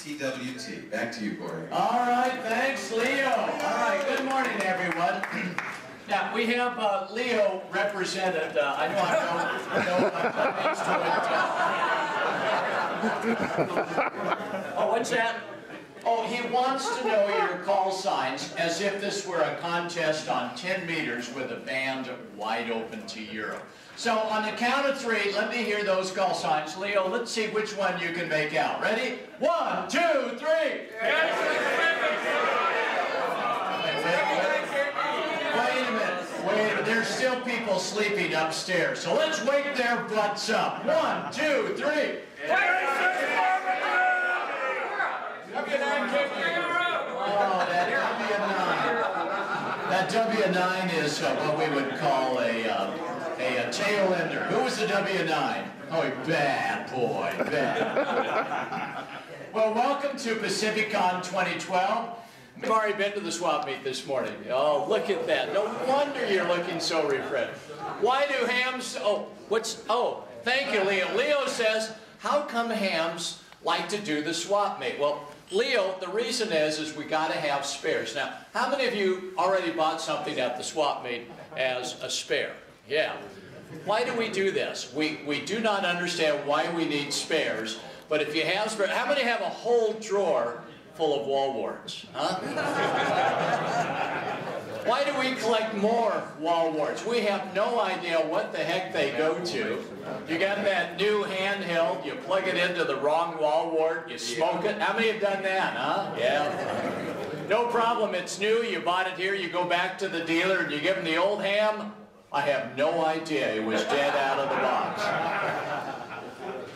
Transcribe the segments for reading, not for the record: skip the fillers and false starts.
TWT. Back to you, Corey. All right, thanks, Leo. All right, good morning, everyone. Now, we have Leo represented. I know oh, what's that? Oh, he wants to know your call signs as if this were a contest on 10 meters with a band wide open to Europe. So on the count of 3, let me hear those call signs. Leo, let's see which one you can make out. Ready? 1, 2, 3. Wait a minute. There's still people sleeping upstairs. So let's wake their butts up. 1, 2, 3. Oh, that W9 is what we would call a tail ender. Who was the W9? Oh, bad boy, bad. Well, welcome to Pacificon 2012. I've already been to the swap meet this morning. Oh, look at that. No wonder you're looking so refreshed. Why do hams, thank you, Leo. Leo says, how come hams like to do the swap meet? Well, Leo, the reason is we got to have spares. Now, how many of you already bought something at the swap meet as a spare? Yeah. Why do we do this? We do not understand why we need spares, but if you have spares, how many have a whole drawer full of wall warts? Huh? Why do we collect more wall warts? We have no idea what the heck they go to. You got that new handheld, you plug it into the wrong wall wart, you smoke it. How many have done that, huh? Yeah. No problem, it's new, you bought it here, you go back to the dealer and you give them the old ham. I have no idea, it was dead out of the box.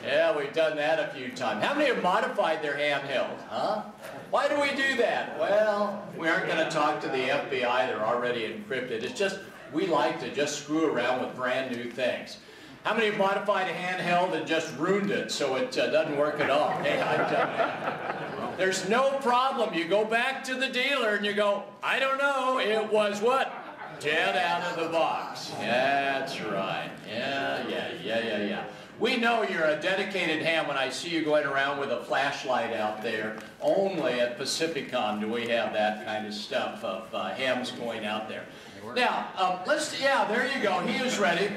Yeah, we've done that a few times. How many have modified their handheld, huh? Why do we do that? Well, we aren't going to talk to the FBI, they're already encrypted. It's just, we like to just screw around with brand new things. How many have modified a handheld and just ruined it so it doesn't work at all? Hey, I've done that. There's no problem. You go back to the dealer and you go, I don't know, it was what? Dead out of the box. That's right. Yeah. We know you're a dedicated ham when I see you going around with a flashlight out there. Only at Pacificon do we have that kind of stuff of hams going out there. Now, there you go. He is ready.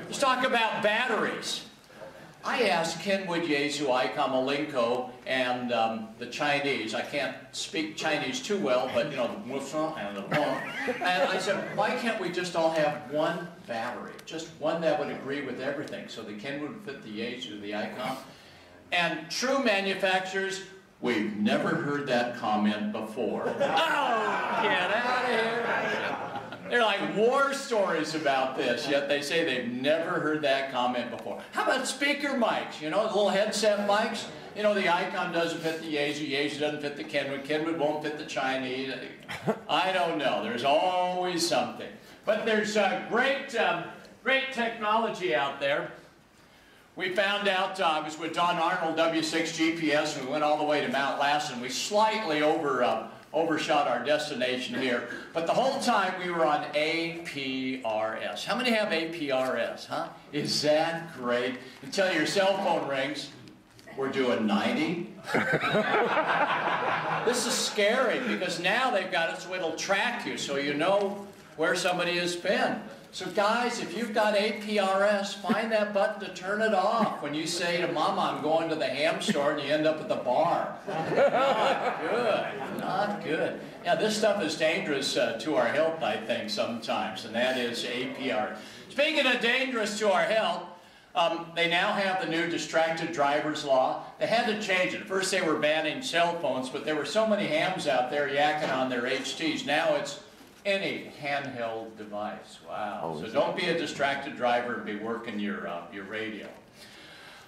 Let's talk about batteries. I asked Kenwood Yezu Icom Malenko and the Chinese. I can't speak Chinese too well, but you know, the Musa and the Pong. And I said, why can't we just all have one battery? Just one that would agree with everything. So the Kenwood would fit the Yezu, the Icom. And true manufacturers, we've never heard that comment before. Oh, get out of here. They're like war stories about this, yet they say they've never heard that comment before. How about speaker mics? You know, the little headset mics? You know, the Icom doesn't fit the Yezu, Yezu doesn't fit the Kenwood, Kenwood won't fit the Chinese. I don't know, there's always something. But there's great technology out there. We found out, I was with Don Arnold, W6 GPS, and we went all the way to Mount Lassen. We slightly overshot our destination here. But the whole time we were on APRS. How many have APRS, huh? Is that great? Until your cell phone rings, we're doing 90. This is scary because now they've got it so it'll track you so you know where somebody has been. So guys, if you've got APRS, find that button to turn it off when you say to Mama, I'm going to the ham store, and you end up at the bar. Not good, not good. Yeah, this stuff is dangerous to our health, I think, sometimes, and that is APR. Speaking of dangerous to our health, they now have the new distracted drivers law. They had to change it. First they were banning cell phones, but there were so many hams out there yakking on their HTs. Now it's any handheld device. Wow. So don't be a distracted driver and be working your radio.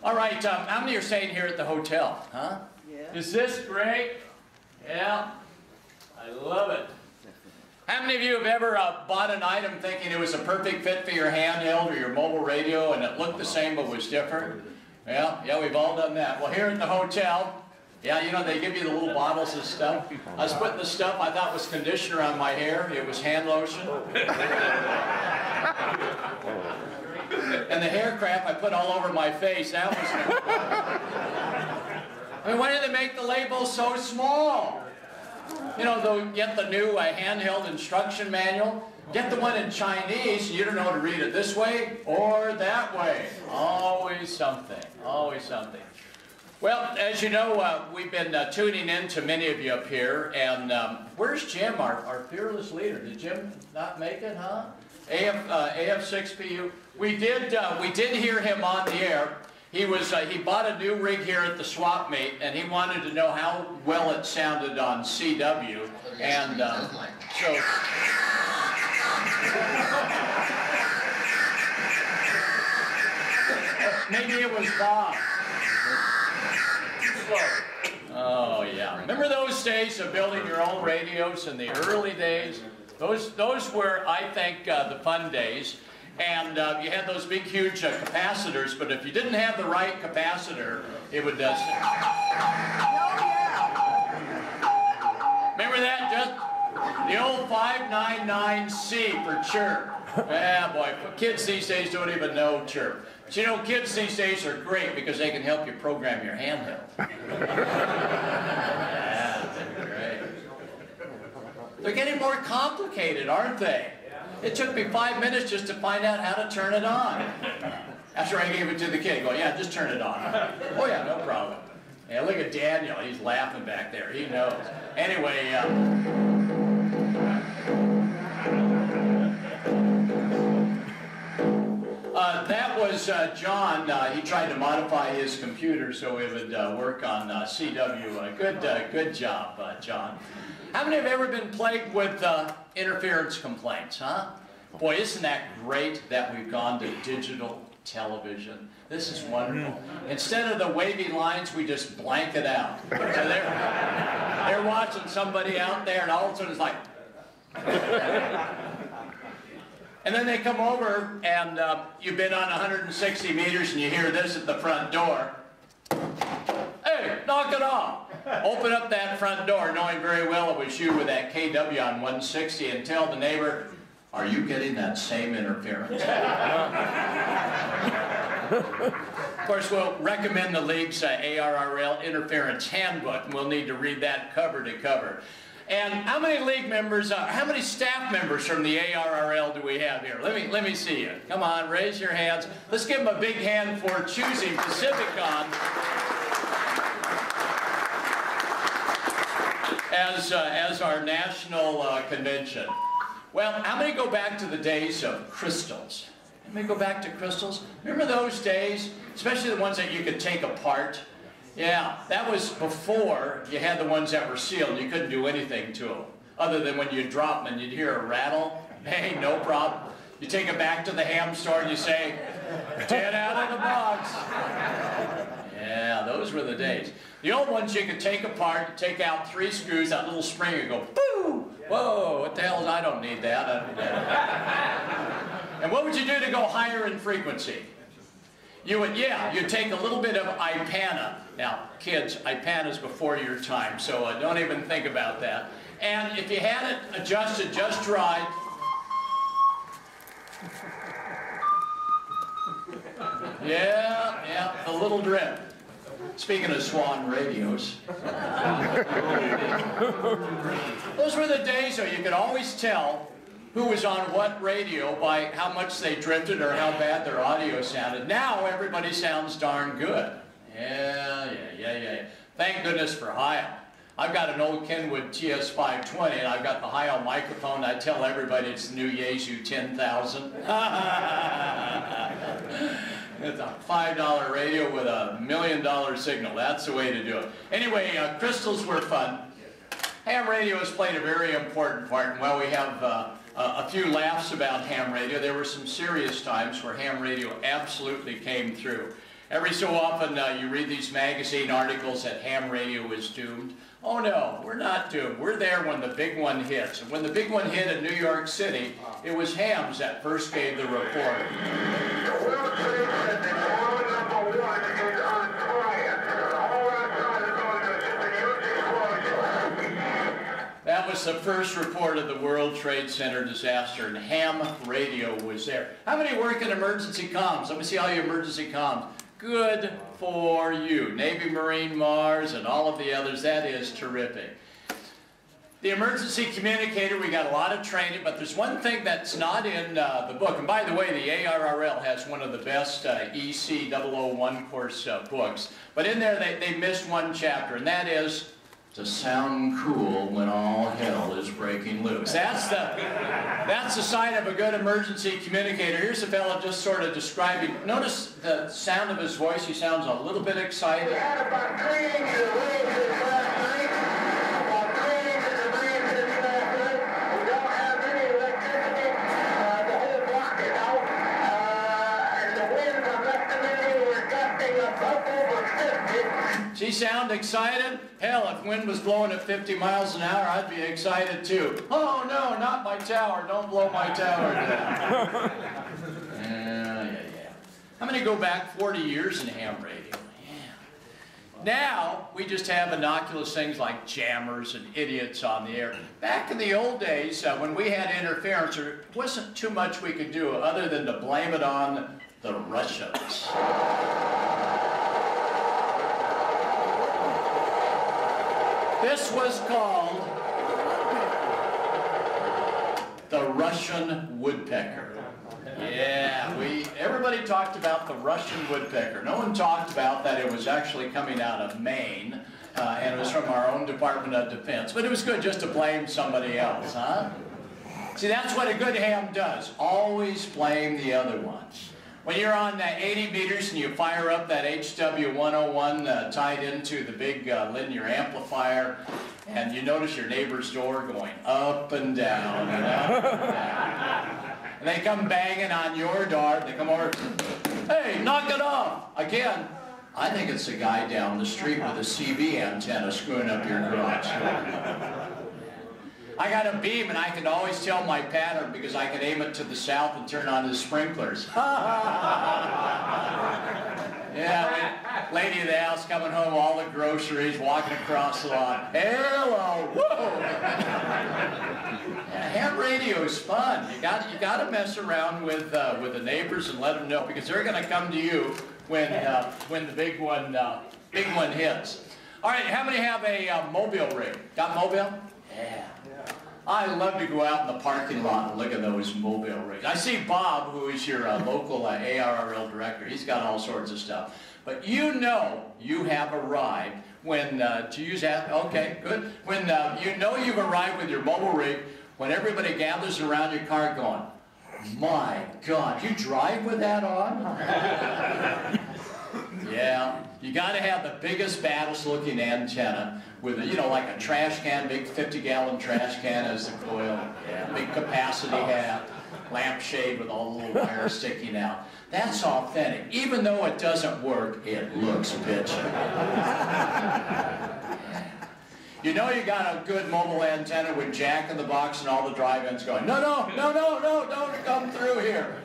All right, how many are staying here at the hotel? Huh? Yeah. Is this great? Yeah. I love it. How many of you have ever bought an item thinking it was a perfect fit for your handheld or your mobile radio and it looked the same but was different? Yeah, we've all done that. Well, here at the hotel, yeah, you know, they give you the little bottles of stuff. I was putting the stuff I thought was conditioner on my hair. It was hand lotion. And the hair crap I put all over my face. That was... I mean, why do they make the labels so small? You know, they'll get the new handheld instruction manual. Get the one in Chinese, you don't know how to read it this way or that way. Always something, always something. Well, as you know, we've been tuning in to many of you up here, and where's Jim, our fearless leader? Did Jim not make it, huh? AF6PU. We did hear him on the air. He bought a new rig here at the Swap Meet, and he wanted to know how well it sounded on CW, and so. Maybe it was Bob. Oh yeah. Remember those days of building your own radios in the early days? Those were, I think, the fun days. And you had those big, huge capacitors, but if you didn't have the right capacitor, it would Remember that? Just the old 599C for chirp. Ah, boy, kids these days don't even know chirp. But you know, kids these days are great because they can help you program your handheld. Yeah, they're great. They're getting more complicated, aren't they? It took me 5 minutes just to find out how to turn it on. After I gave it to the kid, go, yeah, just turn it on. Oh yeah, no problem. Yeah, look at Daniel, he's laughing back there, he knows. Anyway, that was John. He tried to modify his computer so it would work on CW. Good job, John. How many have ever been plagued with interference complaints, huh? Boy, isn't that great that we've gone to digital television? This is wonderful. Instead of the wavy lines, we just blank it out. So they're watching somebody out there, and all of a sudden it's like... And then they come over, and you've been on 160 meters, and you hear this at the front door. Hey, knock it off. Open up that front door, knowing very well it was you with that KW on 160, and tell the neighbor, are you getting that same interference? Of course, we'll recommend the league's ARRL Interference Handbook, and we'll need to read that cover to cover. And how many league members, how many staff members from the ARRL do we have here? Let me see you. Come on, raise your hands. Let's give them a big hand for choosing Pacificon as our national convention. Well, how many go back to the days of crystals? How many go back to crystals? Remember those days, especially the ones that you could take apart? Yeah, that was before you had the ones that were sealed. You couldn't do anything to them, other than when you drop them and you'd hear a rattle. Hey, no problem. You take it back to the ham store and you say, 10 out of the box. Yeah, those were the days. The old ones you could take apart, take out 3 screws, that little spring would go, boo! Whoa, what the hell is, I don't need that. I don't need that. And what would you do to go higher in frequency? You would, you'd take a little bit of Ipana. Now, kids, Ipana is before your time, so don't even think about that. And if you had it adjusted just right, yeah, a little drip. Speaking of Swan radios. Those were the days where you could always tell who was on what radio by how much they drifted or how bad their audio sounded. Now everybody sounds darn good. Yeah. Thank goodness for Heil. I've got an old Kenwood TS520 and I've got the Heil microphone. I tell everybody it's the new Yaesu 10,000. It's a $5 radio with a $1 million signal. That's the way to do it. Anyway, crystals were fun. Ham radio has played a very important part, and while we have a few laughs about ham radio, there were some serious times where ham radio absolutely came through. Every so often you read these magazine articles that ham radio is doomed. Oh no, we're not doomed. We're there when the big one hits. And when the big one hit in New York City, it was hams that first gave the report. The World Trade Center, floor number 1 is on fire. The whole outside is going to just a huge explosion. That was the first report of the World Trade Center disaster, and ham radio was there. How many work in emergency comms? Let me see all your emergency comms. Good for you. Navy, Marine, Mars, and all of the others. That is terrific. The emergency communicator, we got a lot of training, but there's one thing that's not in the book. And by the way, the ARRL has one of the best EC 001 course books. But in there, they missed one chapter, and that is to sound cool when all hell is breaking loose. That's the sign of a good emergency communicator. Here's a fellow just sort of describing. Notice the sound of his voice. He sounds a little bit excited. We had about 3 inches of rain since last night. About 3 inches of rain since last night. We don't have any electricity. The whole block is out. And the winds, I'm estimating, were gusting up over 50. She sound excited? Hell, if wind was blowing at 50 miles an hour, I'd be excited too. Oh no, not my tower. Don't blow my tower down. Yeah. I'm going to go back 40 years in ham radio. Yeah. Now, we just have innocuous things like jammers and idiots on the air. Back in the old days, when we had interference, there wasn't too much we could do other than to blame it on the Russians. This was called the Russian woodpecker. Yeah, everybody talked about the Russian woodpecker. No one talked about that it was actually coming out of Maine, and it was from our own Department of Defense. But it was good just to blame somebody else, huh? See, that's what a good ham does. Always blame the other ones. When you're on 80 meters and you fire up that HW101 tied into the big linear amplifier, and you notice your neighbor's door going up and down and up and down. And they come banging on your door, they come over, hey, knock it off. Again, I think it's the guy down the street with a CB antenna screwing up your garage. I got a beam and I can always tell my pattern because I can aim it to the south and turn on the sprinklers. Yeah, lady of the house coming home, all the groceries, walking across the lawn. Hello, whoa! Yeah, ham radio is fun. You got to mess around with the neighbors and let them know because they're going to come to you when the big one hits. All right, how many have a mobile rig? Got mobile? Yeah. I love to go out in the parking lot and look at those mobile rigs. I see Bob, who is your local ARRL director. He's got all sorts of stuff. But you know you have arrived when, to use that, okay, good. When you know you've arrived with your mobile rig, when everybody gathers around your car going, my God, you drive with that on? Yeah, you got to have the biggest, baddest looking antenna with, like a trash can, big 50-gallon trash can as the coil. Yeah, big capacity hat, lampshade with all the little wires sticking out. That's authentic. Even though it doesn't work, it looks bitchin'. You know you got a good mobile antenna with jack in the box and all the drive-ins going, no, don't come through here.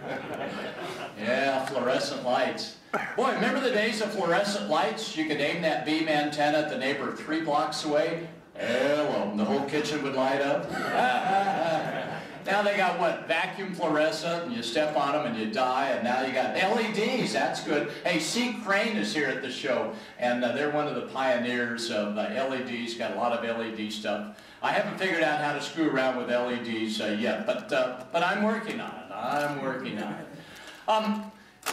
Yeah, fluorescent lights. Boy, remember the days of fluorescent lights? You could aim that beam antenna at the neighbor 3 blocks away. Hello, and the whole kitchen would light up. Now they got what? Vacuum fluorescent, and you step on them and you die, and now you got LEDs. That's good. Hey, C. Crane is here at the show, and they're one of the pioneers of LEDs. Got a lot of LED stuff. I haven't figured out how to screw around with LEDs yet, but I'm working on it. I'm working on it.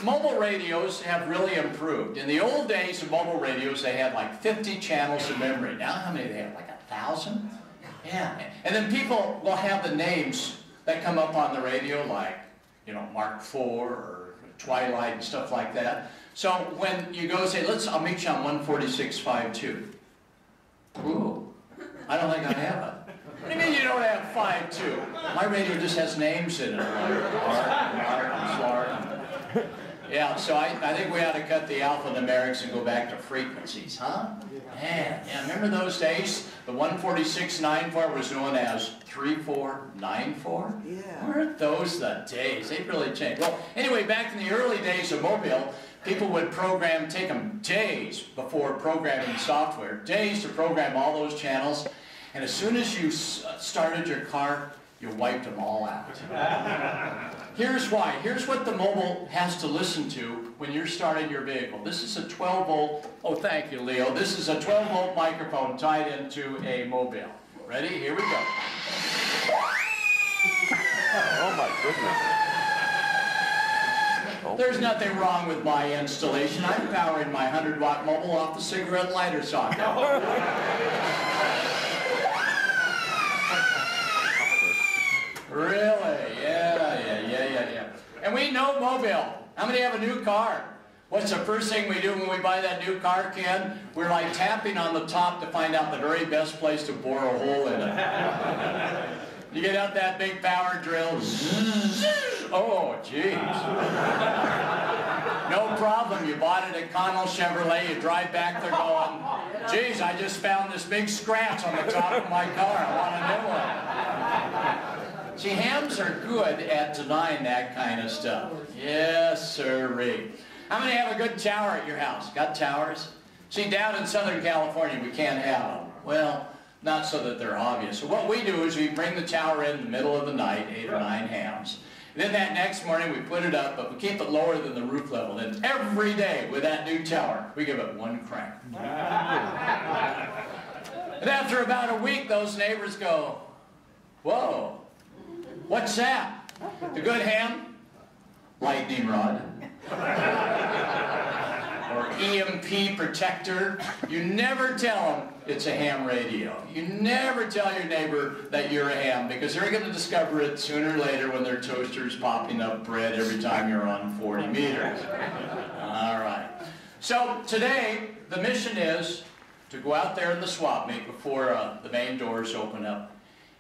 Mobile radios have really improved. In the old days of mobile radios, they had like 50 channels of memory. Now how many do they have? Like 1,000? Yeah. And then people will have the names that come up on the radio like, Mark IV or Twilight and stuff like that. So when you go say, I'll meet you on 146.52. Ooh, I don't think I have it. What do you mean you don't have 5.2? My radio just has names in it. Mark. Yeah, so I think we ought to cut the alphanumerics and go back to frequencies, huh? Man, yeah, remember those days? The 146.94 was known as 3494? Yeah. Weren't those the days? They've really changed. Well, anyway, back in the early days of mobile, people would take them days before programming software, days to program all those channels. And as soon as you started your car, you wiped them all out. Here's why. Here's what the mobile has to listen to when you're starting your vehicle. This is a 12 volt, oh thank you Leo, this is a 12 volt microphone tied into a mobile. Ready? Here we go. Oh my goodness. There's nothing wrong with my installation. I'm powering my 100-watt mobile off the cigarette lighter socket. Really? Yeah. And we know mobile. How many have a new car? What's the first thing we do when we buy that new car, Ken? We're like tapping on the top to find out the very best place to bore a hole in it. You get out that big power drill. Oh, geez. No problem. You bought it at Connell Chevrolet. You drive back there going, geez, I just found this big scratch on the top of my car. I want a new one. See, hams are good at denying that kind of stuff. Yes, sirree. How many have a good tower at your house? Got towers? See, down in Southern California, we can't have them. Well, not so that they're obvious. So what we do is we bring the tower in the middle of the night, 8 or 9 hams. And then that next morning we put it up, but we keep it lower than the roof level. Then every day with that new tower, we give it 1 crank. And after about a week, those neighbors go, whoa, what's that? The good ham? Lightning rod. Or EMP protector. You never tell them it's a ham radio. You never tell your neighbor that you're a ham, because they're going to discover it sooner or later when their toaster's popping up bread every time you're on 40 meters. All right. So today, the mission is to go out there in the swap meet before the main doors open up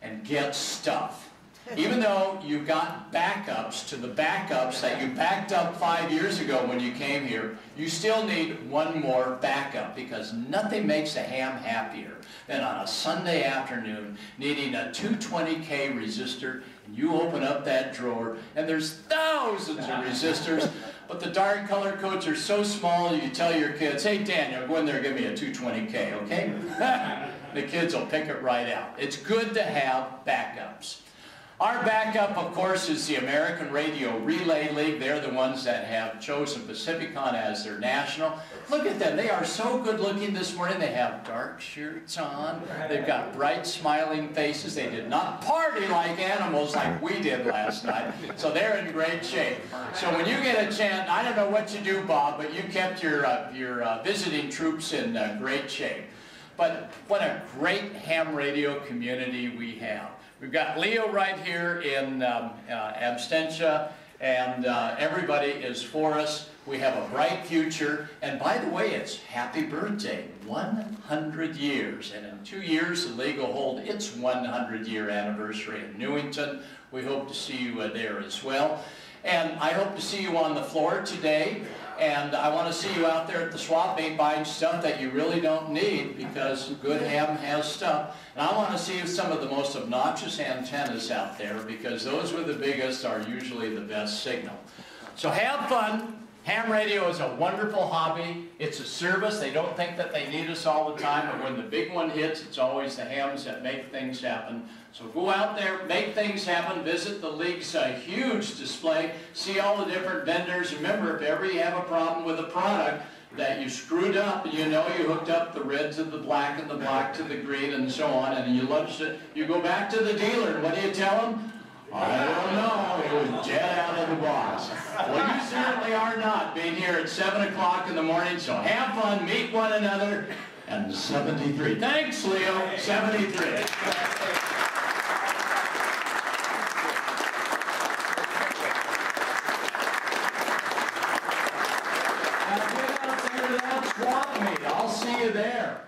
and get stuff. Even though you've got backups to the backups that you backed up 5 years ago when you came here, you still need one more backup, because nothing makes a ham happier than on a Sunday afternoon needing a 220K resistor, and you open up that drawer and there's thousands of resistors, but the darn color codes are so small you tell your kids, hey Daniel, go in there and give me a 220K, okay? The kids will pick it right out. It's good to have backups. Our backup, of course, is the American Radio Relay League. They're the ones that have chosen Pacificon as their national. Look at them. They are so good looking this morning. They have dark shirts on. They've got bright smiling faces. They did not party like animals like we did last night. So they're in great shape. So when you get a chance, I don't know what you do, Bob, but you kept your visiting troops in great shape. But what a great ham radio community we have. We've got Leo right here in Absentia, and everybody is for us. We have a bright future, and by the way, it's happy birthday, 100 years. And in 2 years, the league will hold its 100-year anniversary in Newington. We hope to see you there as well. And I hope to see you on the floor today. And I want to see you out there at the swap meet buying stuff that you really don't need, because good ham has stuff. And I want to see some of the most obnoxious antennas out there, because those with the biggest are usually the best signal. So have fun. Ham radio is a wonderful hobby. It's a service. They don't think that they need us all the time, but when the big one hits, it's always the hams that make things happen. So go out there, make things happen, visit the league's huge display, see all the different vendors. Remember, if ever you have a problem with a product that you screwed up, and you know you hooked up the red to the black and the black to the green and so on, and you launched it, you go back to the dealer, and what do you tell them? I don't know, it was jet out of the box. Well, you certainly are not, being here at 7 o'clock in the morning, so have fun, meet one another, and 73. Thanks, Leo, 73. I'll see you there.